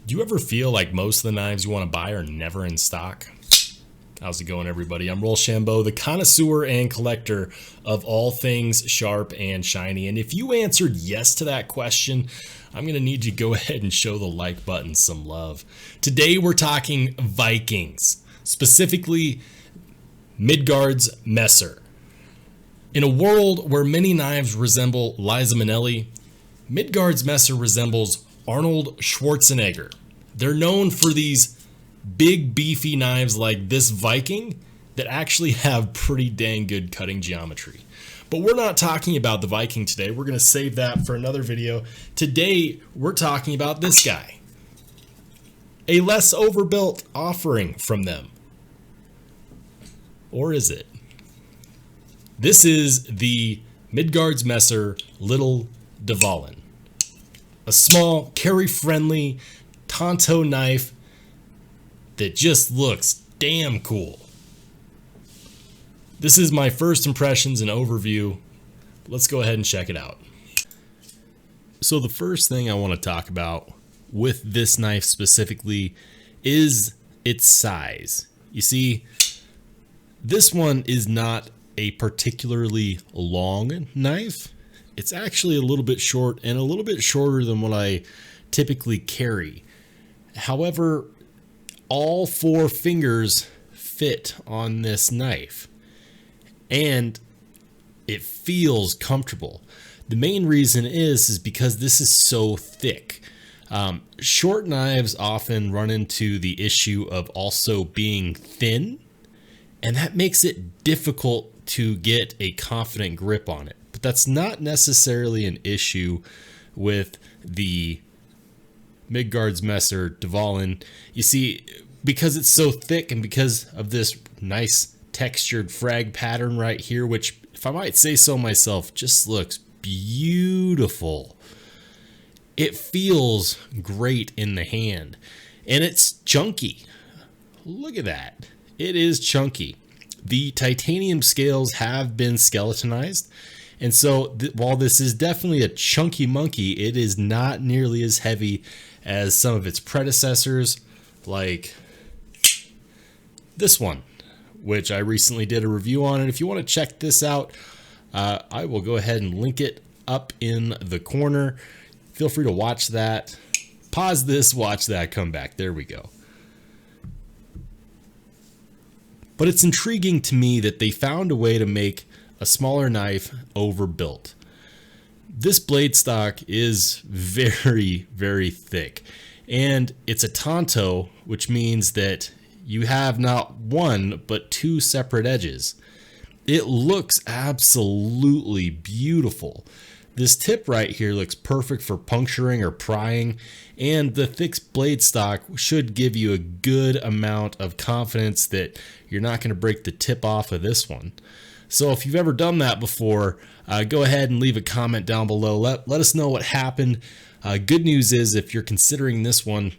Do you ever feel like most of the knives you want to buy are never in stock? How's it going, everybody? I'm Rollshambo, the connoisseur and collector of all things sharp and shiny. And if you answered yes to that question, I'm going to need you to go ahead and show the like button some love. Today we're talking Vikings, specifically Midgards Messer. In a world where many knives resemble Liza Minnelli, Midgards Messer resembles Arnold Schwarzenegger. They're known for these big beefy knives like this Viking that actually have pretty dang good cutting geometry. But we're not talking about the Viking today. We're going to save that for another video. Today we're talking about this guy. A less overbuilt offering from them. Or is it? This is the Midgards Messer Little Dvalin. A small, carry-friendly Tanto knife that just looks damn cool. This is my first impressions and overview. Let's go ahead and check it out. So the first thing I want to talk about with this knife specifically is its size. You see, this one is not a particularly long knife. It's actually a little bit short and a little bit shorter than what I typically carry. However, all four fingers fit on this knife and it feels comfortable. The main reason is because this is so thick. Short knives often run into the issue of also being thin, and that makes it difficult to get a confident grip on it. But that's not necessarily an issue with the Midgards Messer Dvalin. You see, because it's so thick and because of this nice textured frag pattern right here, which, if I might say so myself, just looks beautiful. It feels great in the hand, and it's chunky. Look at that. It is chunky. The titanium scales have been skeletonized, and so while this is definitely a chunky monkey, it is not nearly as heavy as some of its predecessors, like this one, which I recently did a review on. And if you want to check this out, I will go ahead and link it up in the corner. Feel free to watch that. Pause this, watch that, come back. There we go. But it's intriguing to me that they found a way to make a smaller knife overbuilt. This blade stock is very, very thick, and it's a Tanto, which means that you have not one, but two separate edges. It looks absolutely beautiful. This tip right here looks perfect for puncturing or prying, and the thick blade stock should give you a good amount of confidence that you're not going to break the tip off of this one. So if you've ever done that before, go ahead and leave a comment down below. Let us know what happened. Good news is, if you're considering this one,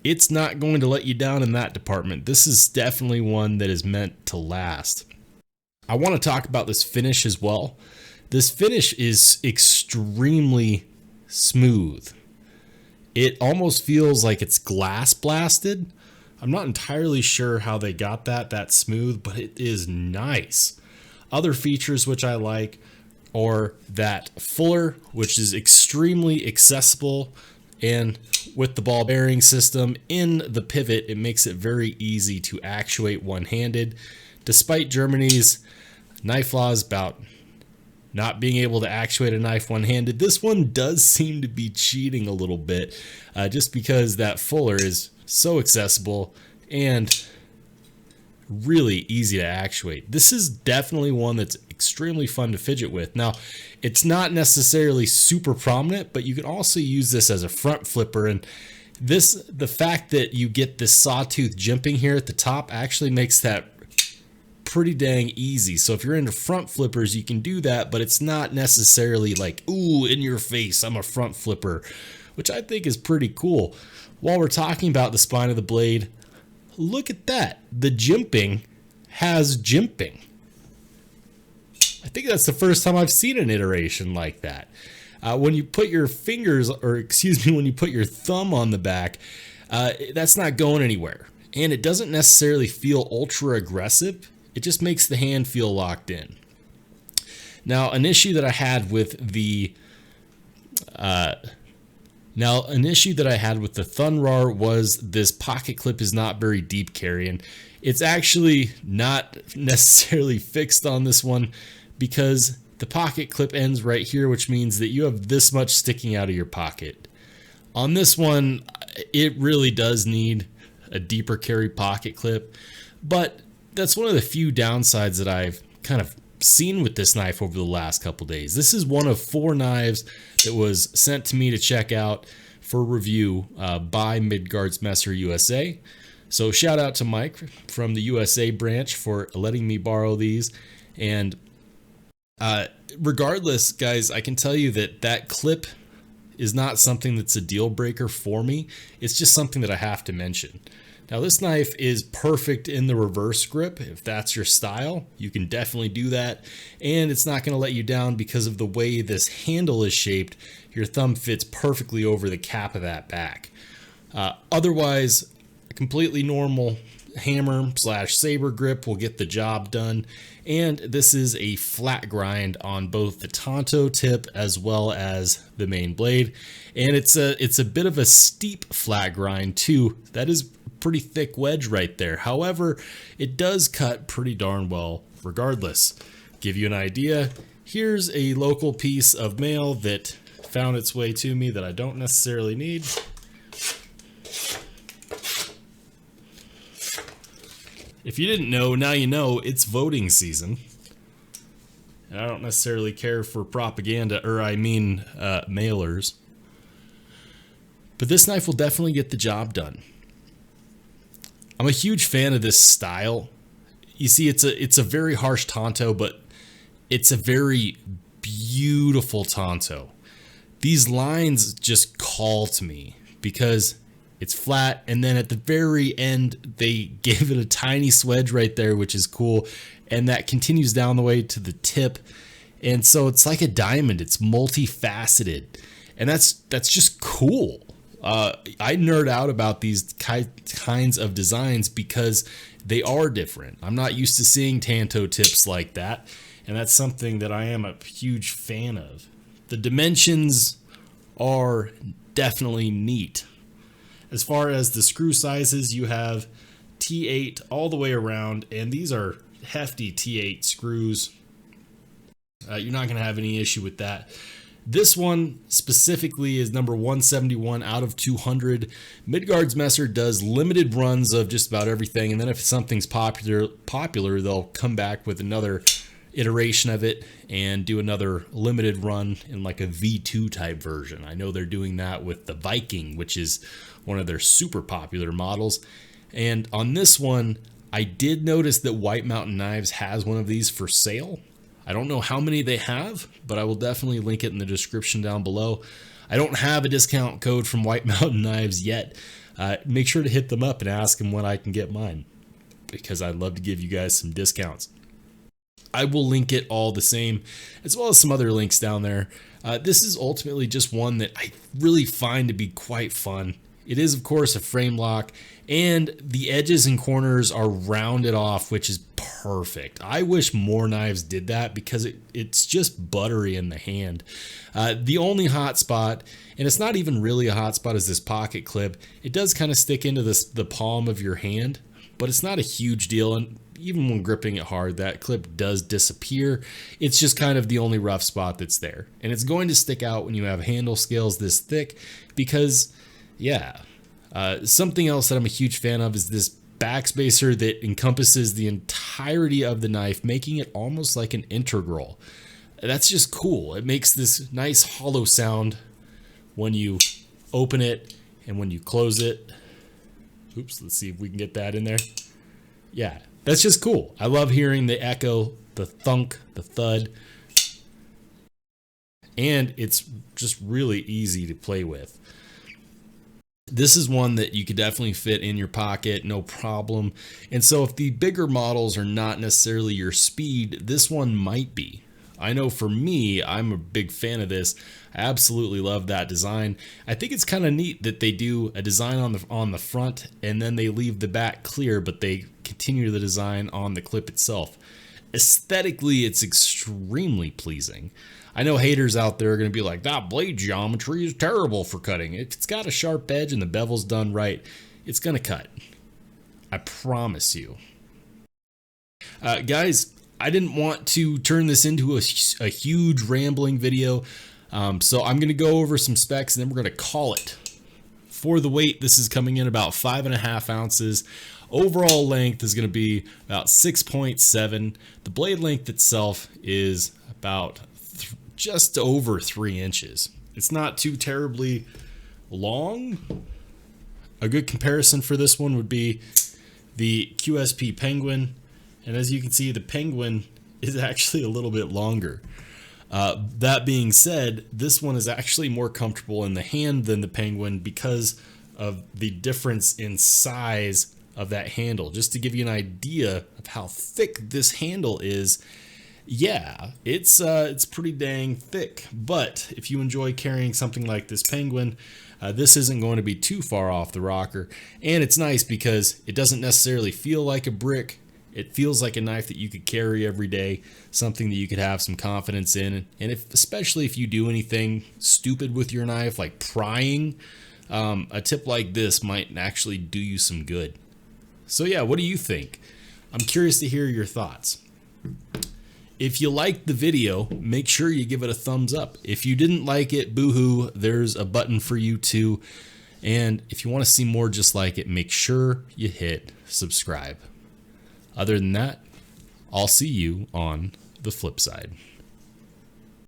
it's not going to let you down in that department. This is definitely one that is meant to last. I want to talk about this finish as well. This finish is extremely smooth. It almost feels like it's glass blasted. I'm not entirely sure how they got that smooth, but it is nice. Other features which I like are that fuller, which is extremely accessible, and with the ball bearing system in the pivot, it makes it very easy to actuate one-handed. Despite Germany's knife laws about not being able to actuate a knife one-handed, this one does seem to be cheating a little bit, just because that fuller is so accessible and really easy to actuate. This is definitely one that's extremely fun to fidget with. Now, it's not necessarily super prominent, but you can also use this as a front flipper, and the fact that you get this sawtooth jimping here at the top actually makes that pretty dang easy. So if you're into front flippers, you can do that, but it's not necessarily like, ooh, in your face, I'm a front flipper, which I think is pretty cool. While we're talking about the spine of the blade, look at that. The jimping has jimping. I think that's the first time I've seen an iteration like that. When you put your fingers, or excuse me, when you put your thumb on the back, that's not going anywhere. And it doesn't necessarily feel ultra aggressive. It just makes the hand feel locked in. Now, an issue that I had with the Thunrar was this pocket clip is not very deep carrying. It's actually not necessarily fixed on this one because the pocket clip ends right here, which means that you have this much sticking out of your pocket. On this one, it really does need a deeper carry pocket clip, but that's one of the few downsides that I've kind of seen with this knife over the last couple days. This is one of 4 knives that was sent to me to check out for review by Midgards Messer USA. So shout out to Mike from the USA branch for letting me borrow these. And regardless, guys, I can tell you that that clip is not something that's a deal breaker for me. It's just something that I have to mention. Now, this knife is perfect in the reverse grip. If that's your style, you can definitely do that. And it's not going to let you down because of the way this handle is shaped. Your thumb fits perfectly over the cap of that back. Otherwise, a completely normal hammer / saber grip will get the job done. And this is a flat grind on both the Tanto tip as well as the main blade. And it's a bit of a steep flat grind too. That is pretty thick wedge right there. However, it does cut pretty darn well regardless. Give you an idea, here's a local piece of mail that found its way to me that I don't necessarily need. If you didn't know, now you know. It's voting season. And I don't necessarily care for propaganda, or I mean mailers. But this knife will definitely get the job done. I'm a huge fan of this style. You see, it's a very harsh Tanto, but it's a very beautiful Tanto. These lines just call to me because it's flat, and then at the very end, they gave it a tiny swedge right there, which is cool, and that continues down the way to the tip, and so it's like a diamond. It's multifaceted, and that's just cool. I nerd out about these kinds of designs because they are different. I'm not used to seeing Tanto tips like that, and that's something that I am a huge fan of. The dimensions are definitely neat. As far as the screw sizes, you have T8 all the way around, and these are hefty T8 screws. You're not going to have any issue with that. This one specifically is number 171 out of 200. Midgards Messer does limited runs of just about everything, and then if something's popular, they'll come back with another iteration of it and do another limited run in like a V2 type version. I know they're doing that with the Viking, which is one of their super popular models. And on this one, I did notice that White Mountain Knives has one of these for sale. I don't know how many they have, but I will definitely link it in the description down below. I don't have a discount code from White Mountain Knives yet. Make sure to hit them up and ask them when I can get mine, because I'd love to give you guys some discounts. I will link it all the same, as well as some other links down there. This is ultimately just one that I really find to be quite fun. It is, of course, a frame lock, and the edges and corners are rounded off, which is perfect. I wish more knives did that because it's just buttery in the hand. The only hot spot, and it's not even really a hot spot, is this pocket clip. It does kind of stick into the palm of your hand, but it's not a huge deal, and even when gripping it hard, that clip does disappear. It's just kind of the only rough spot that's there, and it's going to stick out when you have handle scales this thick because, yeah. Something else that I'm a huge fan of is this backspacer that encompasses the entirety of the knife, making it almost like an integral. That's just cool. It makes this nice hollow sound when you open it and when you close it. Oops, let's see if we can get that in there. Yeah, that's just cool. I love hearing the echo, the thunk, the thud. And it's just really easy to play with. This is one that you could definitely fit in your pocket, no problem. And so if the bigger models are not necessarily your speed, this one might be. I know for me, I'm a big fan of this. I absolutely love that design. I think it's kind of neat that they do a design on the front and then they leave the back clear, but they continue the design on the clip itself. Aesthetically, it's extremely pleasing. I know haters out there are going to be like, that blade geometry is terrible for cutting. If it's got a sharp edge and the bevel's done right, it's going to cut. I promise you. Guys, I didn't want to turn this into a huge rambling video, so I'm going to go over some specs and then we're going to call it. For the weight, this is coming in about 5.5 ounces. Overall length is going to be about 6.7. The blade length itself is about just over 3 inches. It's not too terribly long. A good comparison for this one would be the QSP Penguin. And as you can see, the Penguin is actually a little bit longer. That being said, this one is actually more comfortable in the hand than the Penguin because of the difference in size of that handle. Just to give you an idea of how thick this handle is, yeah, it's pretty dang thick. But if you enjoy carrying something like this Penguin, this isn't going to be too far off the rocker. And it's nice because it doesn't necessarily feel like a brick. It feels like a knife that you could carry every day, something that you could have some confidence in. And especially if you do anything stupid with your knife, like prying, a tip like this might actually do you some good. So yeah, what do you think? I'm curious to hear your thoughts. If you liked the video, make sure you give it a thumbs up. If you didn't like it, boo-hoo, there's a button for you too. And if you want to see more just like it, make sure you hit subscribe. Other than that, I'll see you on the flip side.